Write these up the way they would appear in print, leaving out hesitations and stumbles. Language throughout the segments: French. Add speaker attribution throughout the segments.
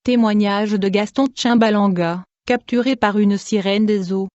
Speaker 1: Témoignage de Gaston Tchimbalanga, capturé par une sirène des eaux.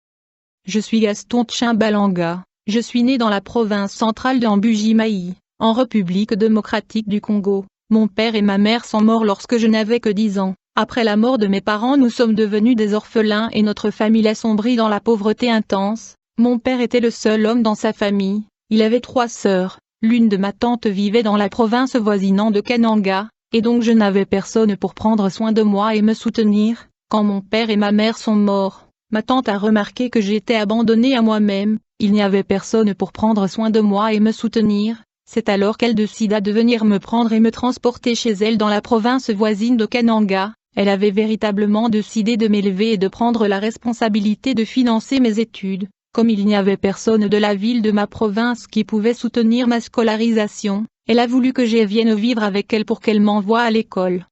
Speaker 1: Je suis Gaston Tchimbalanga, je suis né dans la province centrale de Mbuji-Mayi, en République démocratique du Congo. Mon père et ma mère sont morts lorsque je n'avais que 10 ans. Après la mort de mes parents, nous sommes devenus des orphelins et notre famille assombrie dans la pauvreté intense. Mon père était le seul homme dans sa famille, il avait 3 sœurs, l'une de ma tante vivait dans la province voisinante de Kananga, et donc je n'avais personne pour prendre soin de moi et me soutenir. Quand mon père et ma mère sont morts, ma tante a remarqué que j'étais abandonnée à moi-même, il n'y avait personne pour prendre soin de moi et me soutenir. C'est alors qu'elle décida de venir me prendre et me transporter chez elle dans la province voisine de Kananga. Elle avait véritablement décidé de m'élever et de prendre la responsabilité de financer mes études. Comme il n'y avait personne de la ville de ma province qui pouvait soutenir ma scolarisation, elle a voulu que je vienne vivre avec elle pour qu'elle m'envoie à l'école.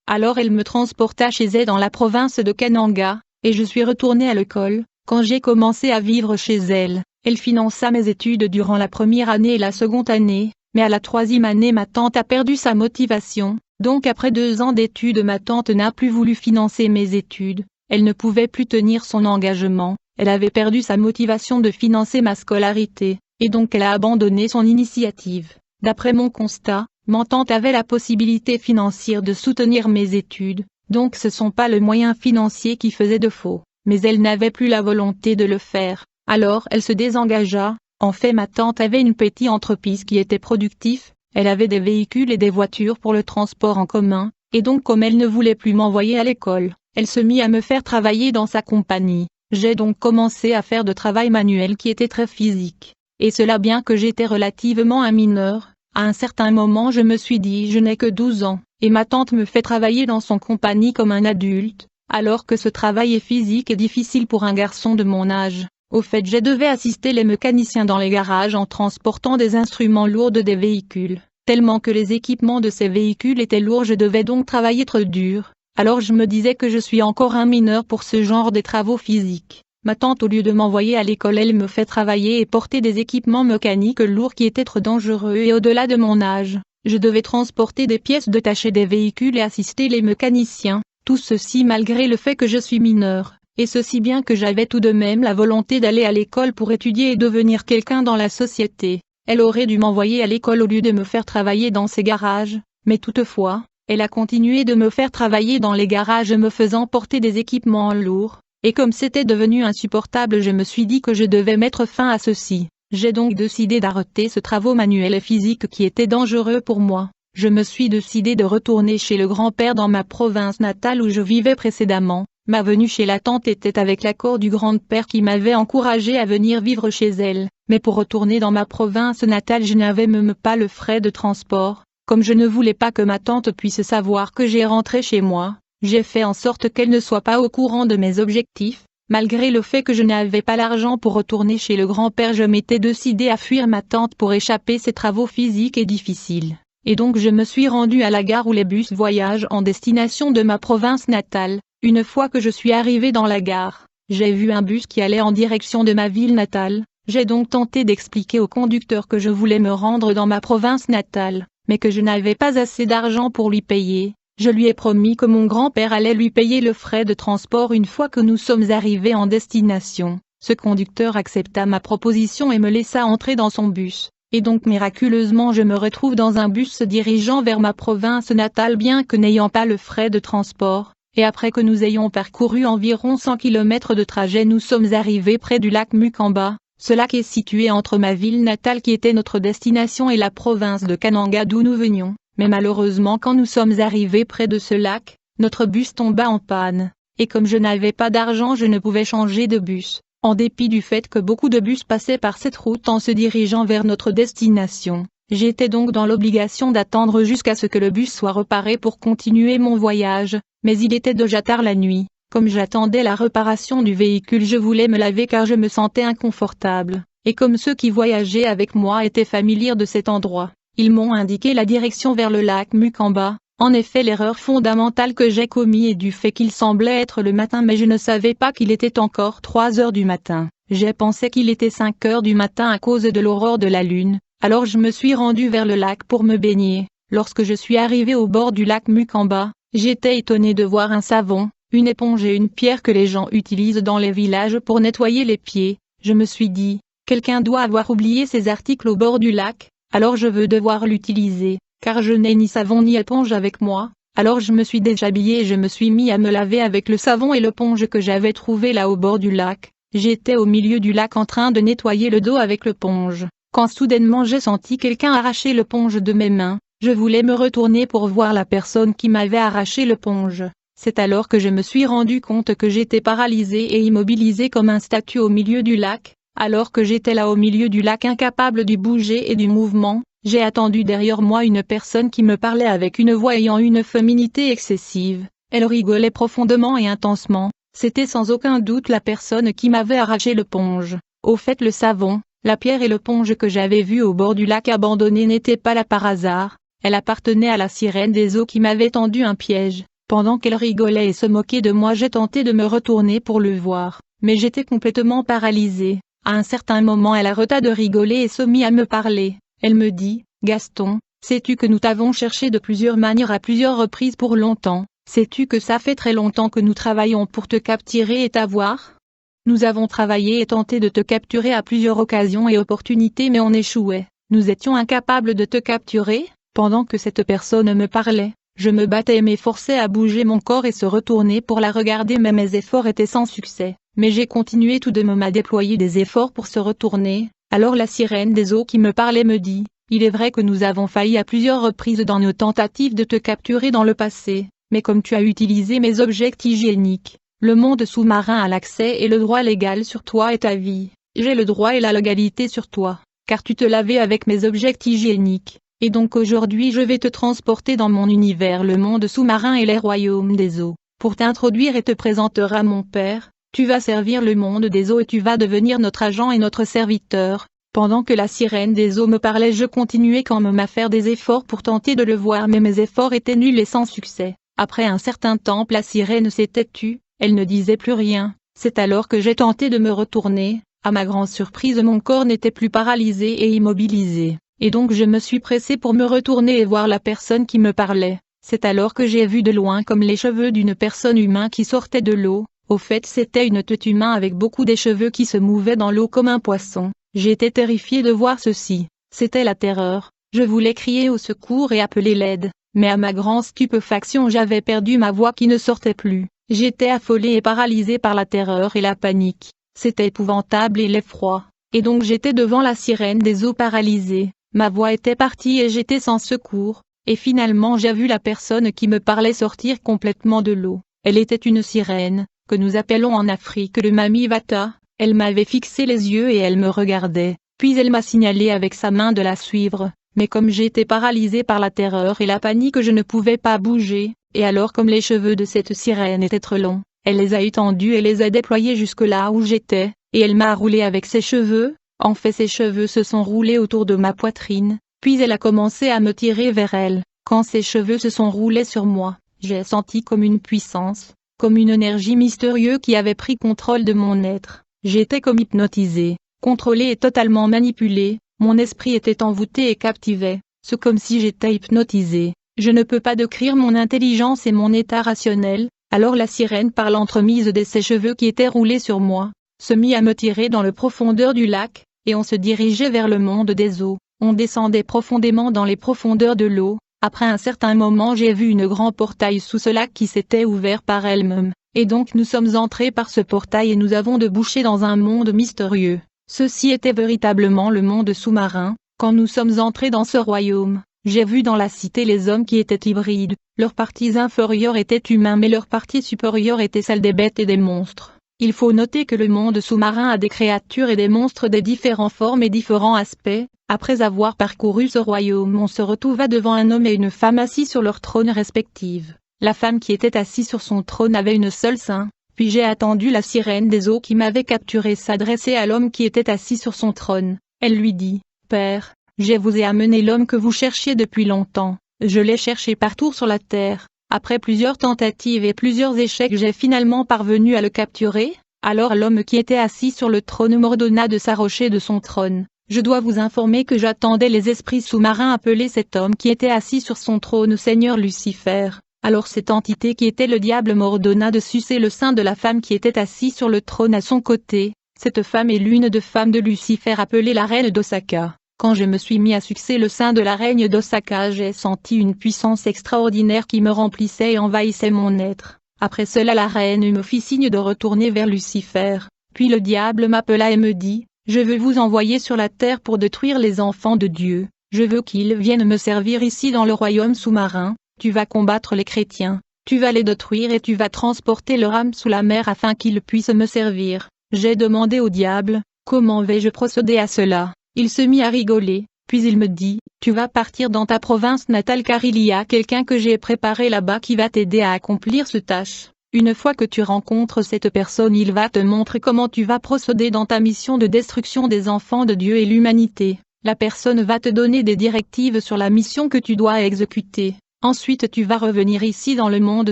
Speaker 1: Alors elle me transporta chez elle dans la province de Kananga, et je suis retournée à l'école. Quand j'ai commencé à vivre chez elle, elle finança mes études durant la première année et la seconde année, mais à la 3e année ma tante a perdu sa motivation, donc après 2 ans d'études ma tante n'a plus voulu financer mes études, elle ne pouvait plus tenir son engagement. Elle avait perdu sa motivation de financer ma scolarité, et donc elle a abandonné son initiative. D'après mon constat, ma tante avait la possibilité financière de soutenir mes études, donc ce sont pas le moyen financier qui faisait défaut, mais elle n'avait plus la volonté de le faire, alors elle se désengagea. En fait ma tante avait une petite entreprise qui était productive, elle avait des véhicules et des voitures pour le transport en commun, et donc comme elle ne voulait plus m'envoyer à l'école, elle se mit à me faire travailler dans sa compagnie. J'ai donc commencé à faire de travail manuel qui était très physique, et cela bien que j'étais relativement un mineur. À un certain moment je me suis dit je n'ai que 12 ans, et ma tante me fait travailler dans son compagnie comme un adulte, alors que ce travail est physique et difficile pour un garçon de mon âge. Au fait je devais assister les mécaniciens dans les garages en transportant des instruments lourds des véhicules, tellement que les équipements de ces véhicules étaient lourds je devais donc travailler très dur. Alors je me disais que je suis encore un mineur pour ce genre de travaux physiques. Ma tante au lieu de m'envoyer à l'école elle me fait travailler et porter des équipements mécaniques lourds qui étaient trop dangereux et au-delà de mon âge. Je devais transporter des pièces détachées des véhicules et assister les mécaniciens, tout ceci malgré le fait que je suis mineur, et ceci bien que j'avais tout de même la volonté d'aller à l'école pour étudier et devenir quelqu'un dans la société. Elle aurait dû m'envoyer à l'école au lieu de me faire travailler dans ces garages, mais toutefois, elle a continué de me faire travailler dans les garages me faisant porter des équipements lourds, et comme c'était devenu insupportable je me suis dit que je devais mettre fin à ceci. J'ai donc décidé d'arrêter ce travail manuel et physique qui était dangereux pour moi. Je me suis décidé de retourner chez le grand-père dans ma province natale où je vivais précédemment. Ma venue chez la tante était avec l'accord du grand-père qui m'avait encouragé à venir vivre chez elle, mais pour retourner dans ma province natale je n'avais même pas le frais de transport. Comme je ne voulais pas que ma tante puisse savoir que j'ai rentré chez moi, j'ai fait en sorte qu'elle ne soit pas au courant de mes objectifs. Malgré le fait que je n'avais pas l'argent pour retourner chez le grand-père je m'étais décidé à fuir ma tante pour échapper ces travaux physiques et difficiles. Et donc je me suis rendu à la gare où les bus voyagent en destination de ma province natale. Une fois que je suis arrivé dans la gare, j'ai vu un bus qui allait en direction de ma ville natale. J'ai donc tenté d'expliquer au conducteur que je voulais me rendre dans ma province natale, mais que je n'avais pas assez d'argent pour lui payer. Je lui ai promis que mon grand-père allait lui payer le frais de transport une fois que nous sommes arrivés en destination. Ce conducteur accepta ma proposition et me laissa entrer dans son bus. Et donc miraculeusement je me retrouve dans un bus se dirigeant vers ma province natale bien que n'ayant pas le frais de transport. Et après que nous ayons parcouru environ 100 km de trajet nous sommes arrivés près du lac Mukamba. Ce lac est situé entre ma ville natale qui était notre destination et la province de Kananga d'où nous venions, mais malheureusement quand nous sommes arrivés près de ce lac, notre bus tomba en panne, et comme je n'avais pas d'argent je ne pouvais changer de bus, en dépit du fait que beaucoup de bus passaient par cette route en se dirigeant vers notre destination. J'étais donc dans l'obligation d'attendre jusqu'à ce que le bus soit réparé pour continuer mon voyage, mais il était déjà tard la nuit. Comme j'attendais la réparation du véhicule je voulais me laver car je me sentais inconfortable, et comme ceux qui voyageaient avec moi étaient familiers de cet endroit, ils m'ont indiqué la direction vers le lac Mukamba. En effet l'erreur fondamentale que j'ai commise est du fait qu'il semblait être le matin mais je ne savais pas qu'il était encore 3 heures du matin, j'ai pensé qu'il était 5 heures du matin à cause de l'aurore de la lune, alors je me suis rendu vers le lac pour me baigner. Lorsque je suis arrivé au bord du lac Mukamba, J'étais étonné de voir un savon, une éponge et une pierre que les gens utilisent dans les villages pour nettoyer les pieds. Je me suis dit, quelqu'un doit avoir oublié ces articles au bord du lac, alors je veux devoir l'utiliser, car je n'ai ni savon ni éponge avec moi. Alors je me suis déshabillé et je me suis mis à me laver avec le savon et l'éponge que j'avais trouvé là au bord du lac. J'étais au milieu du lac en train de nettoyer le dos avec l'éponge, quand soudainement j'ai senti quelqu'un arracher l'éponge de mes mains. Je voulais me retourner pour voir la personne qui m'avait arraché l'éponge. C'est alors que je me suis rendu compte que j'étais paralysé et immobilisé comme un statue au milieu du lac. Alors que j'étais là au milieu du lac incapable du bouger et du mouvement, j'ai attendu derrière moi une personne qui me parlait avec une voix ayant une féminité excessive. Elle rigolait profondément et intensement. C'était sans aucun doute la personne qui m'avait arraché l'éponge. Au fait, le savon, la pierre et l'éponge que j'avais vus au bord du lac abandonné n'étaient pas là par hasard. Elle appartenait à la sirène des eaux qui m'avait tendu un piège. Pendant qu'elle rigolait et se moquait de moi, j'ai tenté de me retourner pour le voir, mais j'étais complètement paralysé. À un certain moment, elle arrêta de rigoler et se mit à me parler. Elle me dit, « Gaston, sais-tu que nous t'avons cherché de plusieurs manières à plusieurs reprises pour longtemps? Sais-tu que ça fait très longtemps que nous travaillons pour te capturer et t'avoir? Nous avons travaillé et tenté de te capturer à plusieurs occasions et opportunités, mais on échouait. Nous étions incapables de te capturer. » Pendant que cette personne me parlait, je me battais et m'efforçais à bouger mon corps et se retourner pour la regarder, mais mes efforts étaient sans succès. Mais j'ai continué tout de même à déployer des efforts pour se retourner. Alors la sirène des eaux qui me parlait me dit, « Il est vrai que nous avons failli à plusieurs reprises dans nos tentatives de te capturer dans le passé, mais comme tu as utilisé mes objets hygiéniques, le monde sous-marin a l'accès et le droit légal sur toi et ta vie. J'ai le droit et la légalité sur toi, car tu te lavais avec mes objets hygiéniques. Et donc aujourd'hui je vais te transporter dans mon univers, le monde sous-marin et les royaumes des eaux, pour t'introduire et te présenter à mon père. Tu vas servir le monde des eaux et tu vas devenir notre agent et notre serviteur. » Pendant que la sirène des eaux me parlait, je continuais quand même à faire des efforts pour tenter de le voir, mais mes efforts étaient nuls et sans succès. Après un certain temps, la sirène s'était tue, elle ne disait plus rien. C'est alors que j'ai tenté de me retourner. À ma grande surprise, mon corps n'était plus paralysé et immobilisé. Et donc je me suis pressé pour me retourner et voir la personne qui me parlait. C'est alors que j'ai vu de loin comme les cheveux d'une personne humaine qui sortait de l'eau. Au fait, c'était une tête humaine avec beaucoup de cheveux qui se mouvait dans l'eau comme un poisson. J'étais terrifié de voir ceci. C'était la terreur. Je voulais crier au secours et appeler l'aide, mais à ma grande stupéfaction j'avais perdu ma voix qui ne sortait plus. J'étais affolé et paralysé par la terreur et la panique. C'était épouvantable et l'effroi. Et donc j'étais devant la sirène des eaux paralysée. Ma voix était partie et j'étais sans secours, et finalement j'ai vu la personne qui me parlait sortir complètement de l'eau. Elle était une sirène, que nous appelons en Afrique le Mami Wata. Elle m'avait fixé les yeux et elle me regardait, puis elle m'a signalé avec sa main de la suivre, mais comme j'étais paralysé par la terreur et la panique je ne pouvais pas bouger, et alors comme les cheveux de cette sirène étaient trop longs, elle les a étendus et les a déployés jusque là où j'étais, et elle m'a roulé avec ses cheveux. En fait, ses cheveux se sont roulés autour de ma poitrine, puis elle a commencé à me tirer vers elle. Quand ses cheveux se sont roulés sur moi, j'ai senti comme une puissance, comme une énergie mystérieuse qui avait pris contrôle de mon être. J'étais comme hypnotisé, contrôlé et totalement manipulé, mon esprit était envoûté et captivé, c'est comme si j'étais hypnotisé. Je ne peux pas décrire mon intelligence et mon état rationnel. Alors la sirène, par l'entremise de ses cheveux qui étaient roulés sur moi, se mit à me tirer dans le profondeur du lac, et on se dirigeait vers le monde des eaux. On descendait profondément dans les profondeurs de l'eau. Après un certain moment j'ai vu une grand portail sous ce lac qui s'était ouvert par elle-même, et donc nous sommes entrés par ce portail et nous avons débouché dans un monde mystérieux. Ceci était véritablement le monde sous-marin. Quand nous sommes entrés dans ce royaume, j'ai vu dans la cité les hommes qui étaient hybrides. Leurs parties inférieures étaient humains mais leurs parties supérieures étaient celles des bêtes et des monstres. Il faut noter que le monde sous-marin a des créatures et des monstres de différentes formes et différents aspects. Après avoir parcouru ce royaume, on se retrouva devant un homme et une femme assis sur leurs trônes respectifs. La femme qui était assise sur son trône avait une seule sein. Puis j'ai attendu la sirène des eaux qui m'avait capturé s'adresser à l'homme qui était assis sur son trône. Elle lui dit, « Père, je vous ai amené l'homme que vous cherchiez depuis longtemps. Je l'ai cherché partout sur la terre. Après plusieurs tentatives et plusieurs échecs, j'ai finalement parvenu à le capturer. » Alors l'homme qui était assis sur le trône m'ordonna de s'arrocher de son trône. Je dois vous informer que j'attendais les esprits sous-marins appeler cet homme qui était assis sur son trône Seigneur Lucifer. Alors cette entité qui était le diable m'ordonna de sucer le sein de la femme qui était assise sur le trône à son côté. Cette femme est l'une des femmes de Lucifer appelée la reine d'Osaka. Quand je me suis mis à sucer le sein de la reine d'Osaka, j'ai senti une puissance extraordinaire qui me remplissait et envahissait mon être. Après cela la reine me fit signe de retourner vers Lucifer. Puis le diable m'appela et me dit, « Je veux vous envoyer sur la terre pour détruire les enfants de Dieu. Je veux qu'ils viennent me servir ici dans le royaume sous-marin. Tu vas combattre les chrétiens. Tu vas les détruire et tu vas transporter leur âme sous la mer afin qu'ils puissent me servir. » J'ai demandé au diable, « Comment vais-je procéder à cela ?» Il se mit à rigoler, puis il me dit, « Tu vas partir dans ta province natale car il y a quelqu'un que j'ai préparé là-bas qui va t'aider à accomplir cette tâche. Une fois que tu rencontres cette personne, il va te montrer comment tu vas procéder dans ta mission de destruction des enfants de Dieu et l'humanité. La personne va te donner des directives sur la mission que tu dois exécuter. Ensuite tu vas revenir ici dans le monde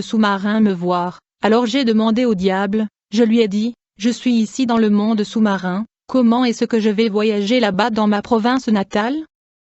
Speaker 1: sous-marin me voir. » Alors j'ai demandé au diable, je lui ai dit, « Je suis ici dans le monde sous-marin, comment est-ce que je vais voyager là-bas dans ma province natale ?»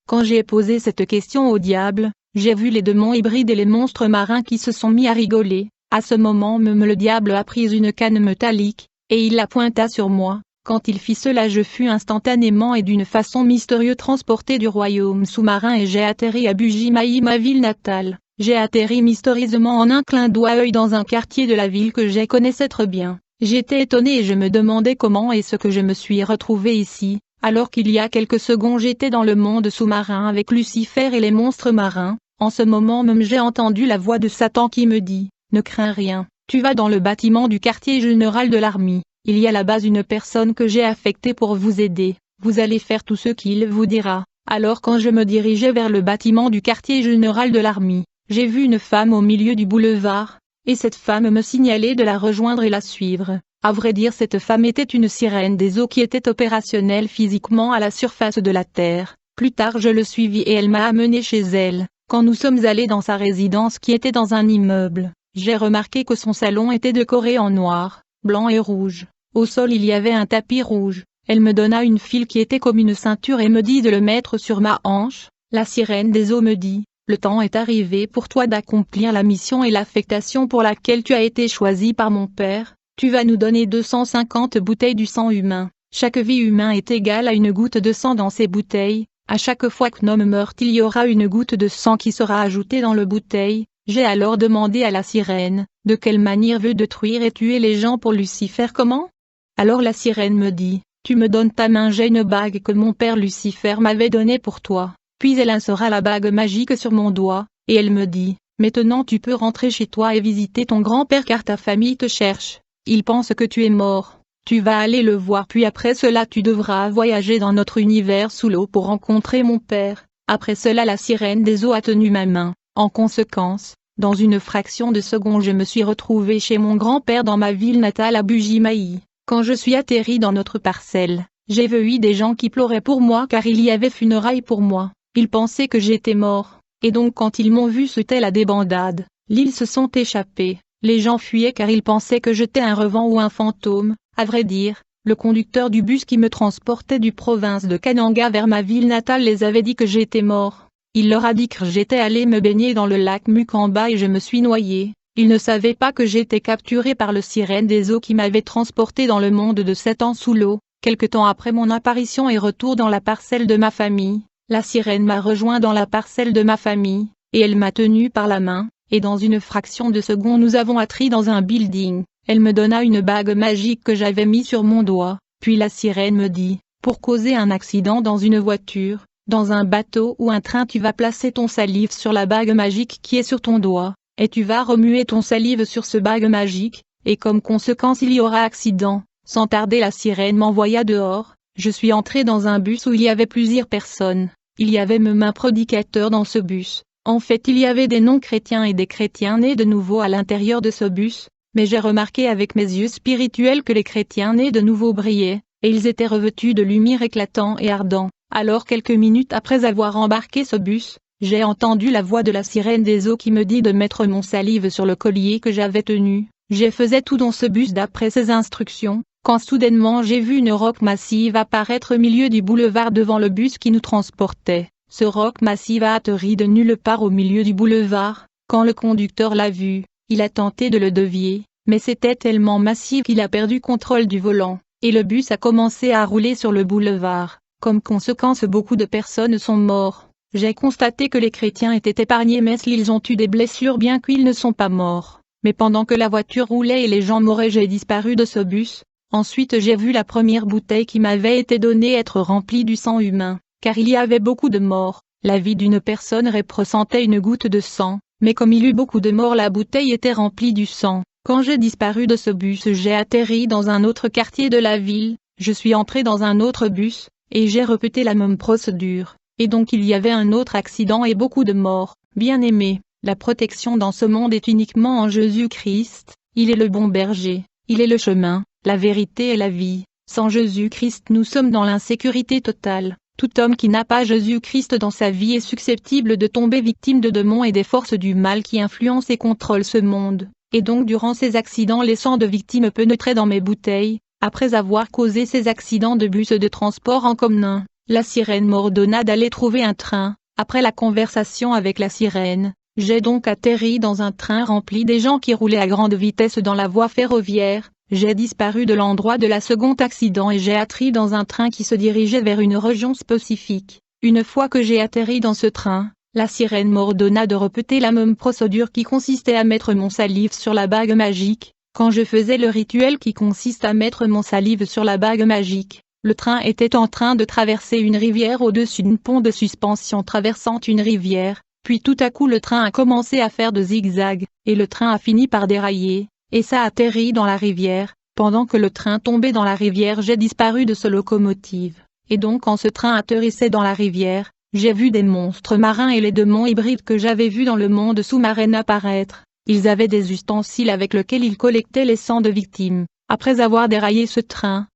Speaker 1: Quand j'ai posé cette question au diable, j'ai vu les démons hybrides et les monstres marins qui se sont mis à rigoler. À ce moment même le diable a pris une canne métallique, et il la pointa sur moi. Quand il fit cela je fus instantanément et d'une façon mystérieuse transporté du royaume sous-marin et j'ai atterri à Bujimaï, ma ville natale. J'ai atterri mystérieusement en un clin d'œil dans un quartier de la ville que je connaissais très bien. J'étais étonné et je me demandais comment est-ce que je me suis retrouvé ici, alors qu'il y a quelques secondes j'étais dans le monde sous-marin avec Lucifer et les monstres marins. En ce moment même j'ai entendu la voix de Satan qui me dit, « Ne crains rien, tu vas dans le bâtiment du quartier général de l'armée. Il y a là-bas une personne que j'ai affectée pour vous aider, vous allez faire tout ce qu'il vous dira. » Alors quand je me dirigeais vers le bâtiment du quartier général de l'armée, j'ai vu une femme au milieu du boulevard, et cette femme me signalait de la rejoindre et la suivre. À vrai dire cette femme était une sirène des eaux qui était opérationnelle physiquement à la surface de la terre. Plus tard je le suivis et elle m'a amené chez elle. Quand nous sommes allés dans sa résidence qui était dans un immeuble, j'ai remarqué que son salon était décoré en noir, blanc et rouge. Au sol il y avait un tapis rouge. Elle me donna une file qui était comme une ceinture et me dit de le mettre sur ma hanche. La sirène des eaux me dit, « Le temps est arrivé pour toi d'accomplir la mission et l'affectation pour laquelle tu as été choisi par mon père. Tu vas nous donner 250 bouteilles du sang humain. Chaque vie humaine est égale à une goutte de sang dans ces bouteilles. À chaque fois qu'un homme meurt il y aura une goutte de sang qui sera ajoutée dans le bouteille. » J'ai alors demandé à la sirène, « De quelle manière veut détruire et tuer les gens pour Lucifer comment ?» Alors la sirène me dit, « Tu me donnes ta main, j'ai une bague que mon père Lucifer m'avait donnée pour toi. » Puis elle insera la bague magique sur mon doigt, et elle me dit, « Maintenant tu peux rentrer chez toi et visiter ton grand-père car ta famille te cherche. Il pense que tu es mort. Tu vas aller le voir puis après cela tu devras voyager dans notre univers sous l'eau pour rencontrer mon père. » Après cela la sirène des eaux a tenu ma main. En conséquence, dans une fraction de seconde je me suis retrouvé chez mon grand-père dans ma ville natale à Bujimaï. Quand je suis atterri dans notre parcelle, j'ai vu des gens qui pleuraient pour moi car il y avait funérailles pour moi. Ils pensaient que j'étais mort, et donc quand ils m'ont vu c'était la débandade. Ils se sont échappés. Les gens fuyaient car ils pensaient que j'étais un revent ou un fantôme. À vrai dire, le conducteur du bus qui me transportait du province de Kananga vers ma ville natale les avait dit que j'étais mort. Il leur a dit que j'étais allé me baigner dans le lac Mukamba et je me suis noyé. Ils ne savaient pas que j'étais capturé par le sirène des eaux qui m'avait transporté dans le monde de 7 ans sous l'eau. Quelque temps après mon apparition et retour dans la parcelle de ma famille, la sirène m'a rejoint dans la parcelle de ma famille, et elle m'a tenu par la main, et dans une fraction de seconde nous avons atterri dans un building. Elle me donna une bague magique que j'avais mis sur mon doigt, puis la sirène me dit, pour causer un accident dans une voiture, dans un bateau ou un train tu vas placer ton salive sur la bague magique qui est sur ton doigt, et tu vas remuer ton salive sur ce bague magique, et comme conséquence il y aura accident. Sans tarder la sirène m'envoya dehors. Je suis entré dans un bus où il y avait plusieurs personnes. Il y avait même un prédicateur dans ce bus. En fait il y avait des non-chrétiens et des chrétiens nés de nouveau à l'intérieur de ce bus, mais j'ai remarqué avec mes yeux spirituels que les chrétiens nés de nouveau brillaient, et ils étaient revêtus de lumière éclatant et ardent. Alors quelques minutes après avoir embarqué ce bus, j'ai entendu la voix de la sirène des eaux qui me dit de mettre mon salive sur le collier que j'avais tenu. Je faisais tout dans ce bus d'après ses instructions, quand soudainement j'ai vu une roque massive apparaître au milieu du boulevard devant le bus qui nous transportait. Ce roc massif a atterri de nulle part au milieu du boulevard, Quand le conducteur l'a vu, il a tenté de le dévier, mais c'était tellement massif qu'il a perdu contrôle du volant, et le bus a commencé à rouler sur le boulevard. Comme conséquence, beaucoup de personnes sont mortes. J'ai constaté que les chrétiens étaient épargnés, mais ils ont eu des blessures bien qu'ils ne sont pas morts. Mais pendant que la voiture roulait et les gens mouraient, j'ai disparu de ce bus. Ensuite j'ai vu la première bouteille qui m'avait été donnée être remplie du sang humain, car il y avait beaucoup de morts. La vie d'une personne représentait une goutte de sang, mais comme il y eut beaucoup de morts, la bouteille était remplie du sang. Quand j'ai disparu de ce bus, j'ai atterri dans un autre quartier de la ville, je suis entré dans un autre bus, et j'ai répété la même procédure. Et donc il y avait un autre accident et beaucoup de morts. Bien-aimés, la protection dans ce monde est uniquement en Jésus-Christ. Il est le bon berger, il est le chemin, la vérité et la vie. Sans Jésus-Christ nous sommes dans l'insécurité totale. Tout homme qui n'a pas Jésus-Christ dans sa vie est susceptible de tomber victime de démons et des forces du mal qui influencent et contrôlent ce monde. Et donc durant ces accidents, les sangs de victimes pénétraient dans mes bouteilles. Après avoir causé ces accidents de bus de transport en commun, la sirène m'ordonna d'aller trouver un train. Après la conversation avec la sirène, j'ai donc atterri dans un train rempli des gens qui roulaient à grande vitesse dans la voie ferroviaire. J'ai disparu de l'endroit de la seconde accident et j'ai atterri dans un train qui se dirigeait vers une région spécifique. Une fois que j'ai atterri dans ce train, la sirène m'ordonna de répéter la même procédure qui consistait à mettre mon salive sur la bague magique. Quand je faisais le rituel qui consiste à mettre mon salive sur la bague magique, le train était en train de traverser une rivière au-dessus d'un pont de suspension traversant une rivière, puis tout à coup le train a commencé à faire de zigzags, et le train a fini par dérailler, et ça a atterri dans la rivière. Pendant que le train tombait dans la rivière, j'ai disparu de ce locomotive, et donc quand ce train atterrissait dans la rivière, j'ai vu des monstres marins et les démons hybrides que j'avais vus dans le monde sous-marin apparaître. Ils avaient des ustensiles avec lesquels ils collectaient les sangs de victimes. Après avoir déraillé ce train,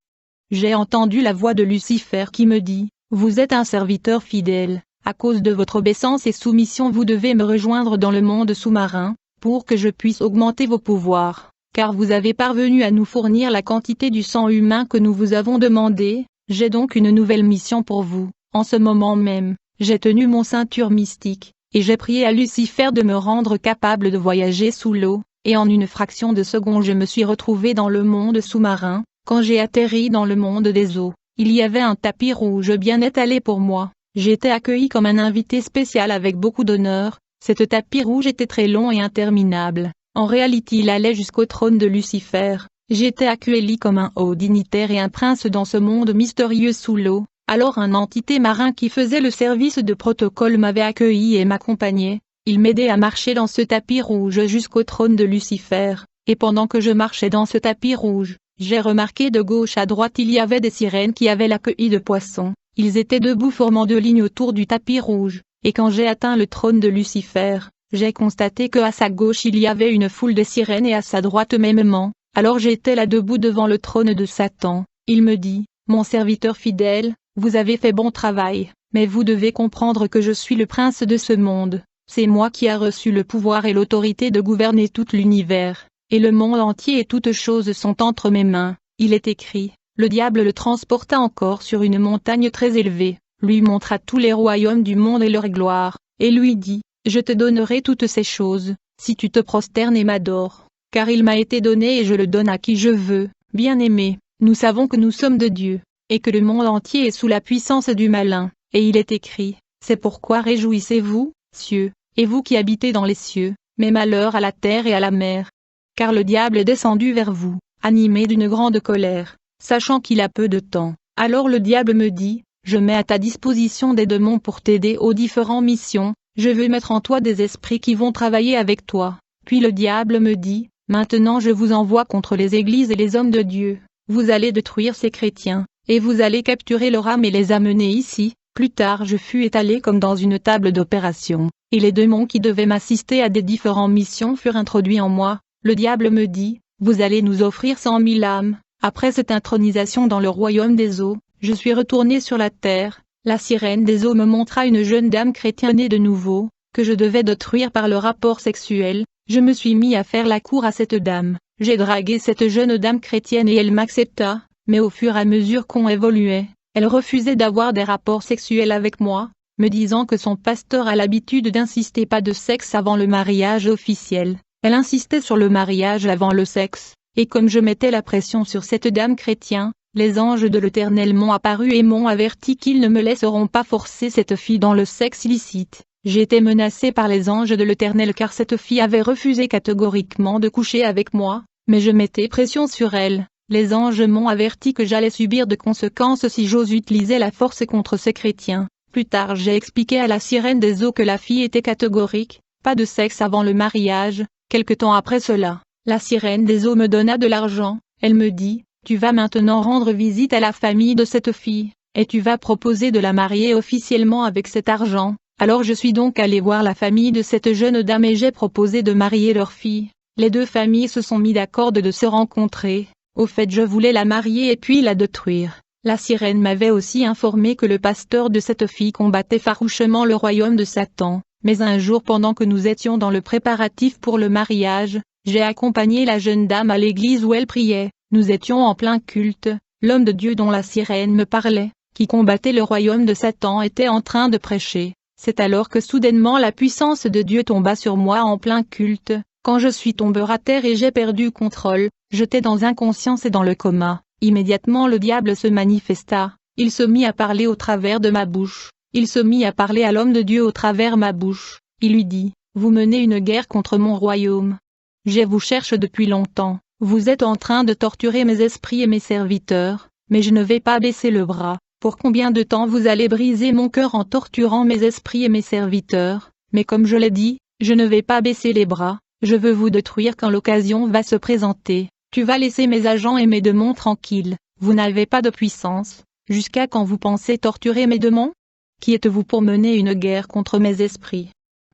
Speaker 1: j'ai entendu la voix de Lucifer qui me dit, « Vous êtes un serviteur fidèle, à cause de votre obéissance et soumission vous devez me rejoindre dans le monde sous-marin, pour que je puisse augmenter vos pouvoirs, car vous avez parvenu à nous fournir la quantité du sang humain que nous vous avons demandé. J'ai donc une nouvelle mission pour vous. » En ce moment même, j'ai tenu mon ceinture mystique, et j'ai prié à Lucifer de me rendre capable de voyager sous l'eau, et en une fraction de seconde je me suis retrouvé dans le monde sous-marin. Quand j'ai atterri dans le monde des eaux, il y avait un tapis rouge bien étalé pour moi. J'ai été accueilli comme un invité spécial avec beaucoup d'honneur. Cet tapis rouge était très long et interminable. En réalité il allait jusqu'au trône de Lucifer. J'étais accueilli comme un haut dignitaire et un prince dans ce monde mystérieux sous l'eau. Alors un entité marin qui faisait le service de protocole m'avait accueilli et m'accompagnait. Il m'aidait à marcher dans ce tapis rouge jusqu'au trône de Lucifer. Et pendant que je marchais dans ce tapis rouge, j'ai remarqué de gauche à droite il y avait des sirènes qui avaient l'accueil de poissons. Ils étaient debout formant deux lignes autour du tapis rouge. Et quand j'ai atteint le trône de Lucifer, j'ai constaté que à sa gauche il y avait une foule de sirènes et à sa droite mêmement. Alors j'étais là debout devant le trône de Satan. Il me dit, « Mon serviteur fidèle, vous avez fait bon travail, mais vous devez comprendre que je suis le prince de ce monde. C'est moi qui ai reçu le pouvoir et l'autorité de gouverner tout l'univers, et le monde entier et toutes choses sont entre mes mains. » Il est écrit, le diable le transporta encore sur une montagne très élevée, lui montra tous les royaumes du monde et leur gloire, et lui dit, « Je te donnerai toutes ces choses, si tu te prosternes et m'adores, car il m'a été donné et je le donne à qui je veux. » Bien-aimés, nous savons que nous sommes de Dieu, et que le monde entier est sous la puissance du malin, et il est écrit, « C'est pourquoi réjouissez-vous, cieux, et vous qui habitez dans les cieux, mais malheur à la terre et à la mer. Car le diable est descendu vers vous, animé d'une grande colère, sachant qu'il a peu de temps. » Alors le diable me dit, « Je mets à ta disposition des démons pour t'aider aux différentes missions, je veux mettre en toi des esprits qui vont travailler avec toi. » Puis le diable me dit, « Maintenant je vous envoie contre les églises et les hommes de Dieu, vous allez détruire ces chrétiens, et vous allez capturer leurs âmes et les amener ici. » Plus tard je fus étalé comme dans une table d'opération, et les démons qui devaient m'assister à des différentes missions furent introduits en moi. Le diable me dit, « Vous allez nous offrir 100 000 âmes. » Après cette intronisation dans le royaume des eaux, je suis retourné sur la terre. La sirène des eaux me montra une jeune dame chrétienne née de nouveau, que je devais détruire par le rapport sexuel. Je me suis mis à faire la cour à cette dame. J'ai dragué cette jeune dame chrétienne et elle m'accepta, mais au fur et à mesure qu'on évoluait, elle refusait d'avoir des rapports sexuels avec moi. me disant que son pasteur a l'habitude d'insister pas de sexe avant le mariage officiel. Elle insistait sur le mariage avant le sexe, et comme je mettais la pression sur cette dame chrétien, les anges de l'Éternel m'ont apparu et m'ont averti qu'ils ne me laisseront pas forcer cette fille dans le sexe illicite. J'étais menacée par les anges de l'Éternel car cette fille avait refusé catégoriquement de coucher avec moi, mais je mettais pression sur elle. Les anges m'ont averti que j'allais subir de conséquences si j'ose utiliser la force contre ces chrétiens. Plus tard j'ai expliqué à la sirène des eaux que la fille était catégorique, pas de sexe avant le mariage. Quelque temps après cela, la sirène des eaux me donna de l'argent. Elle me dit, tu vas maintenant rendre visite à la famille de cette fille, et tu vas proposer de la marier officiellement avec cet argent. Alors je suis donc allé voir la famille de cette jeune dame et j'ai proposé de marier leur fille. Les deux familles se sont mis d'accord de se rencontrer. Au fait je voulais la marier et puis la détruire. La sirène m'avait aussi informé que le pasteur de cette fille combattait farouchement le royaume de Satan. Mais un jour pendant que nous étions dans le préparatif pour le mariage, j'ai accompagné la jeune dame à l'église où elle priait. Nous étions en plein culte. L'homme de Dieu dont la sirène me parlait, qui combattait le royaume de Satan était en train de prêcher. C'est alors que soudainement la puissance de Dieu tomba sur moi en plein culte. Quand je suis tombé à terre et j'ai perdu contrôle, j'étais dans inconscience et dans le coma. Immédiatement le diable se manifesta. Il se mit à parler au travers de ma bouche. Il se mit à parler à l'homme de Dieu au travers ma bouche. Il lui dit, « Vous menez une guerre contre mon royaume. Je vous cherche depuis longtemps. Vous êtes en train de torturer mes esprits et mes serviteurs, mais je ne vais pas baisser le bras. Pour combien de temps vous allez briser mon cœur en torturant mes esprits et mes serviteurs? Mais comme je l'ai dit, je ne vais pas baisser les bras. Je veux vous détruire quand l'occasion va se présenter. Tu vas laisser mes agents et mes démons tranquilles. Vous n'avez pas de puissance. Jusqu'à quand vous pensez torturer mes démons? Qui êtes-vous pour mener une guerre contre mes esprits?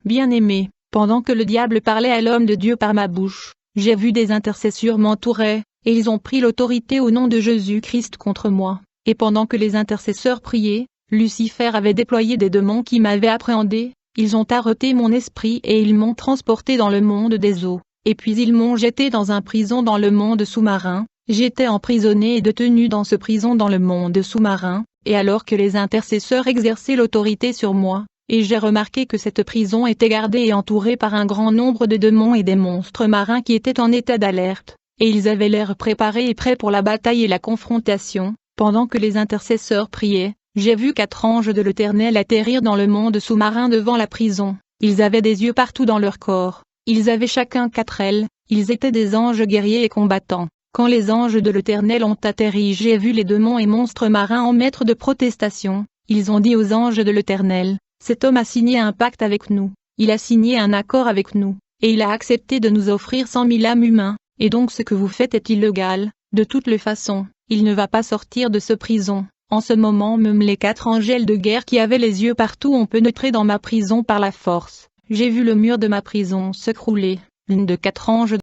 Speaker 1: Bien-aimé, pendant que le diable parlait à l'homme de Dieu par ma bouche, j'ai vu des intercesseurs m'entourer, et ils ont pris l'autorité au nom de Jésus-Christ contre moi. Et pendant que les intercesseurs priaient, Lucifer avait déployé des démons qui m'avaient appréhendé. Ils ont arrêté mon esprit et ils m'ont transporté dans le monde des eaux. Et puis ils m'ont jeté dans un prison dans le monde sous-marin. J'étais emprisonné et détenu dans ce prison dans le monde sous-marin. Et alors que les intercesseurs exerçaient l'autorité sur moi, et j'ai remarqué que cette prison était gardée et entourée par un grand nombre de démons et des monstres marins qui étaient en état d'alerte, et ils avaient l'air préparés et prêts pour la bataille et la confrontation. Pendant que les intercesseurs priaient, j'ai vu 4 anges de l'Éternel atterrir dans le monde sous-marin devant la prison. Ils avaient des yeux partout dans leur corps, ils avaient chacun 4 ailes, ils étaient des anges guerriers et combattants. Quand les anges de l'Éternel ont atterri, j'ai vu les démons et monstres marins en maître de protestation. Ils ont dit aux anges de l'Éternel, « Cet homme a signé un pacte avec nous, il a signé un accord avec nous, et il a accepté de nous offrir 100 000 âmes humains, et donc ce que vous faites est illégal. De toutes les façons, il ne va pas sortir de ce prison. » En ce moment même les 4 angels de guerre qui avaient les yeux partout ont pénétré dans ma prison par la force. J'ai vu le mur de ma prison s'écrouler. L'une de 4 anges